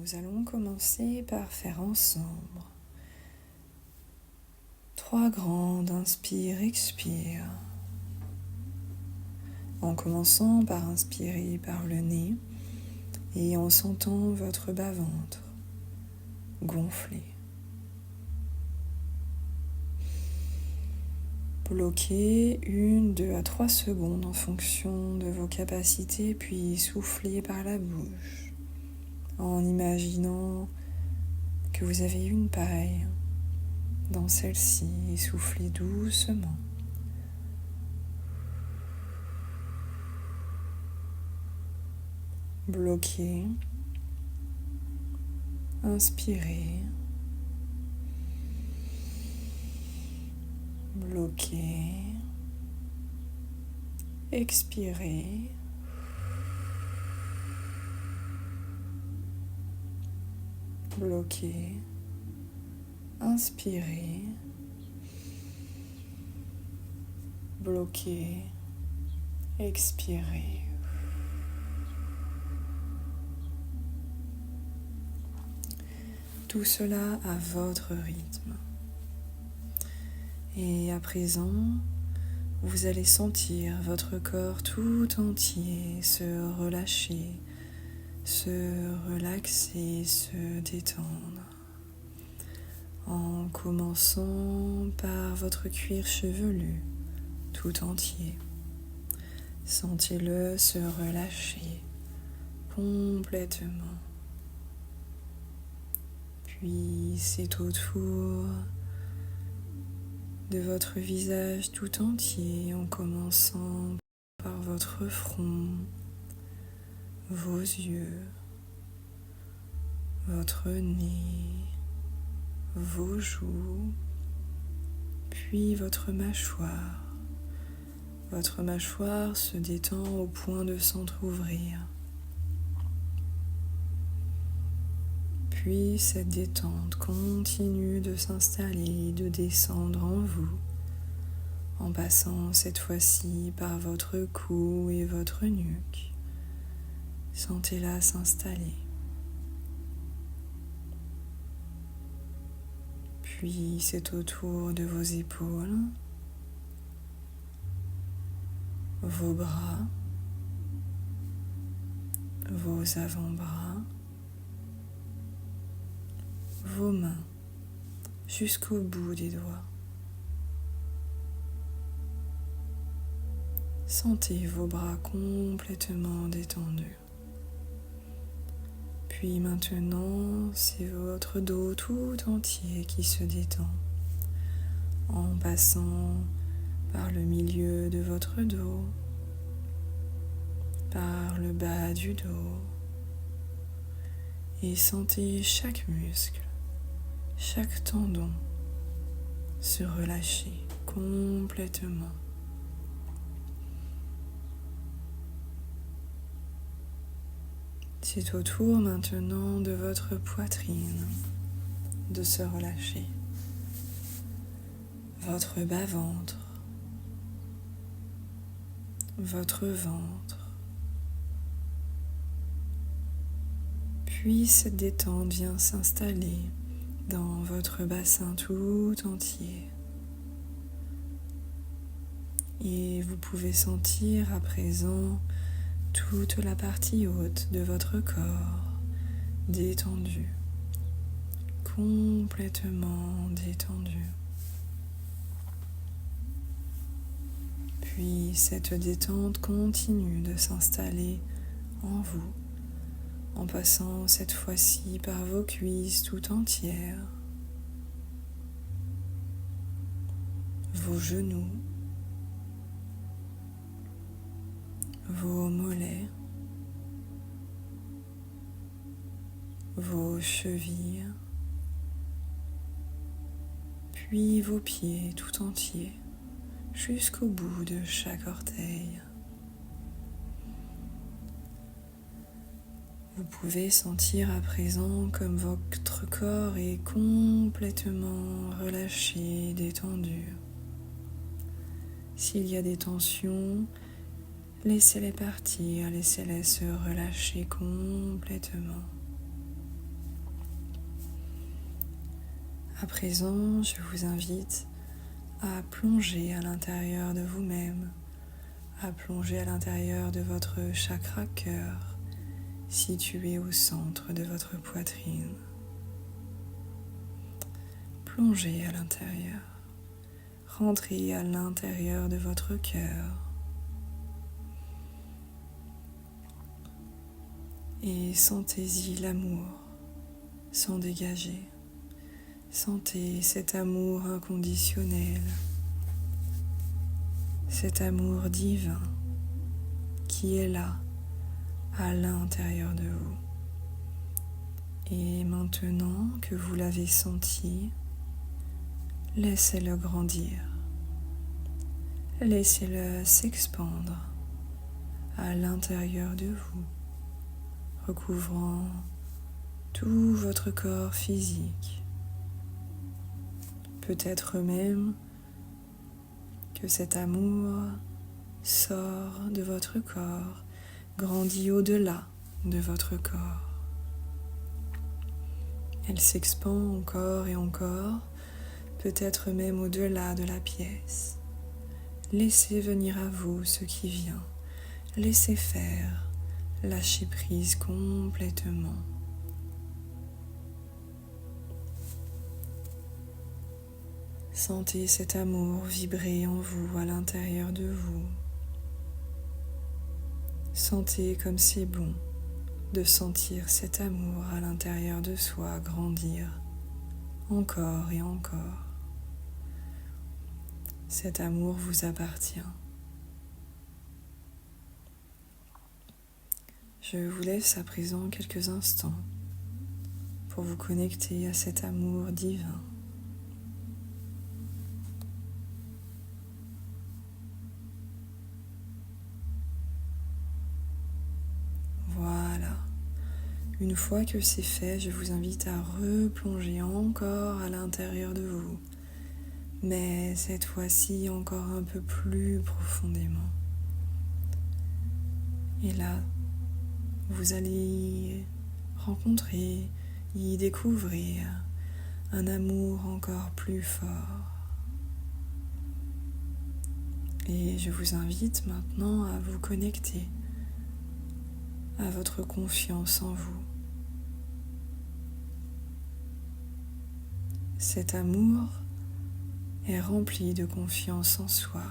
nous allons commencer par faire ensemble 3 grandes inspire-expire. En commençant par inspirer par le nez et en sentant votre bas-ventre gonfler. Bloquez 1, 2 à 3 secondes en fonction de vos capacités, puis soufflez par la bouche en imaginant que vous avez une paille dans celle-ci et soufflez doucement. Bloquez, inspirez, bloquez, expirez. Bloquez, inspirez, bloquez, expirez. Tout cela à votre rythme. Et à présent, vous allez sentir votre corps tout entier se relâcher, se relaxer, se détendre. En commençant par votre cuir chevelu tout entier. Sentez-le se relâcher complètement. Puis c'est au tour de votre visage tout entier en commençant par votre front, vos yeux, votre nez, vos joues, puis votre mâchoire. Votre mâchoire se détend au point de s'entrouvrir. Puis cette détente continue de s'installer et de descendre en vous, en passant cette fois-ci par votre cou et votre nuque. Sentez-la s'installer. Puis c'est au tour de vos épaules, vos bras, vos avant-bras, vos mains jusqu'au bout des doigts. Sentez vos bras complètement détendus. Puis maintenant, c'est votre dos tout entier qui se détend en passant par le milieu de votre dos, par le bas du dos, et sentez chaque muscle, chaque tendon se relâcher complètement. C'est au tour maintenant de votre poitrine de se relâcher. Votre bas-ventre, votre ventre. Puis cette détente vient s'installer dans votre bassin tout entier. Et vous pouvez sentir à présent toute la partie haute de votre corps détendue, complètement détendue. Puis cette détente continue de s'installer en vous, en passant cette fois-ci par vos cuisses tout entières, vos genoux, vos mollets, vos chevilles, puis vos pieds tout entiers jusqu'au bout de chaque orteil. Vous pouvez sentir à présent comme votre corps est complètement relâché, détendu. S'il y a des tensions, laissez-les partir, laissez-les se relâcher complètement. À présent, je vous invite à plonger à l'intérieur de vous-même, à plonger à l'intérieur de votre chakra cœur, situé au centre de votre poitrine. Plongez à l'intérieur, rentrez à l'intérieur de votre cœur et sentez-y l'amour s'en dégager. Sentez cet amour inconditionnel, cet amour divin qui est là, à l'intérieur de vous. Et maintenant que vous l'avez senti, laissez-le grandir. Laissez-le s'expandre à l'intérieur de vous, recouvrant tout votre corps physique. Peut-être même que cet amour sort de votre corps, grandit au-delà de votre corps. Elle s'expand encore et encore, peut-être même au-delà de la pièce. Laissez venir à vous ce qui vient. Laissez faire, lâchez prise complètement. Sentez cet amour vibrer en vous, à l'intérieur de vous. Sentez comme c'est bon de sentir cet amour à l'intérieur de soi grandir encore et encore. Cet amour vous appartient. Je vous laisse à présent quelques instants pour vous connecter à cet amour divin. Voilà. Une fois que c'est fait, je vous invite à replonger encore à l'intérieur de vous, mais cette fois-ci encore un peu plus profondément. Et là, vous allez rencontrer, y découvrir un amour encore plus fort. Et je vous invite maintenant à vous connecter à votre confiance en vous. Cet amour est rempli de confiance en soi.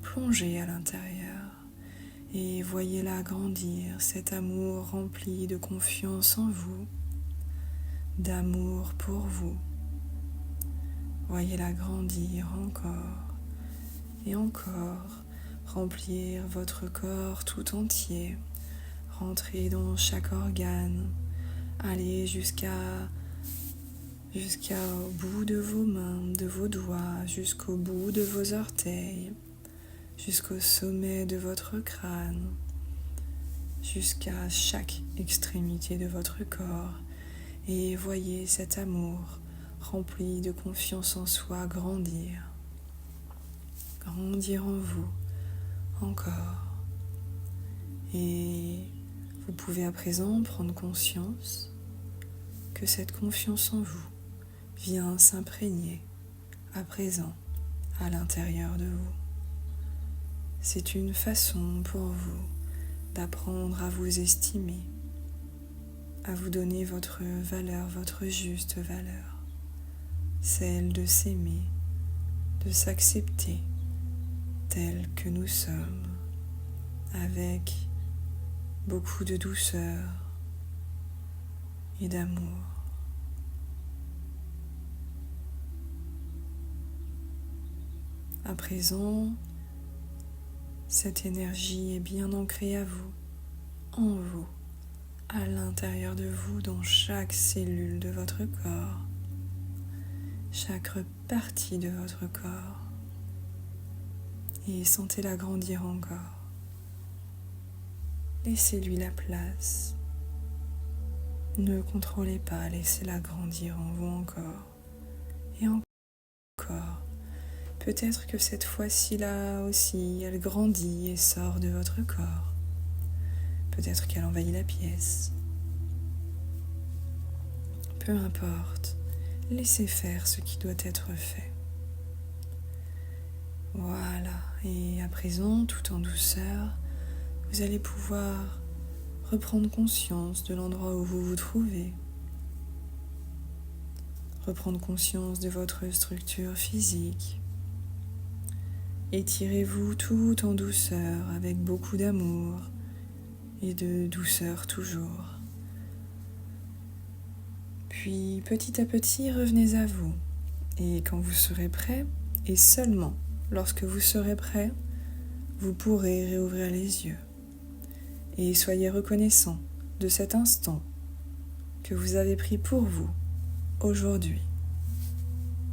Plongez à l'intérieur et voyez-la grandir, cet amour rempli de confiance en vous, d'amour pour vous. Voyez-la grandir encore et encore, remplir votre corps tout entier, rentrer dans chaque organe, aller jusqu'au bout de vos mains, de vos doigts, jusqu'au bout de vos orteils, jusqu'au sommet de votre crâne, jusqu'à chaque extrémité de votre corps, et voyez cet amour rempli de confiance en soi grandir en vous encore. Et vous pouvez à présent prendre conscience que cette confiance en vous vient s'imprégner à présent à l'intérieur de vous. C'est une façon pour vous d'apprendre à vous estimer, à vous donner votre valeur, votre juste valeur, celle de s'aimer, de s'accepter tel que nous sommes, avec beaucoup de douceur et d'amour. À présent, cette énergie est bien ancrée à vous, en vous, à l'intérieur de vous, dans chaque cellule de votre corps, chaque partie de votre corps. Et sentez-la grandir encore. Laissez-lui la place. Ne contrôlez pas, laissez-la grandir en vous encore. Et encore. Peut-être que cette fois-ci là aussi, elle grandit et sort de votre corps. Peut-être qu'elle envahit la pièce. Peu importe, laissez faire ce qui doit être fait. Voilà, et à présent, tout en douceur, vous allez pouvoir reprendre conscience de l'endroit où vous vous trouvez, reprendre conscience de votre structure physique. Étirez-vous tout en douceur, avec beaucoup d'amour et de douceur toujours. Puis petit à petit, revenez à vous. Et quand vous serez prêt, et seulement lorsque vous serez prêt, vous pourrez réouvrir les yeux. Et soyez reconnaissant de cet instant que vous avez pris pour vous aujourd'hui.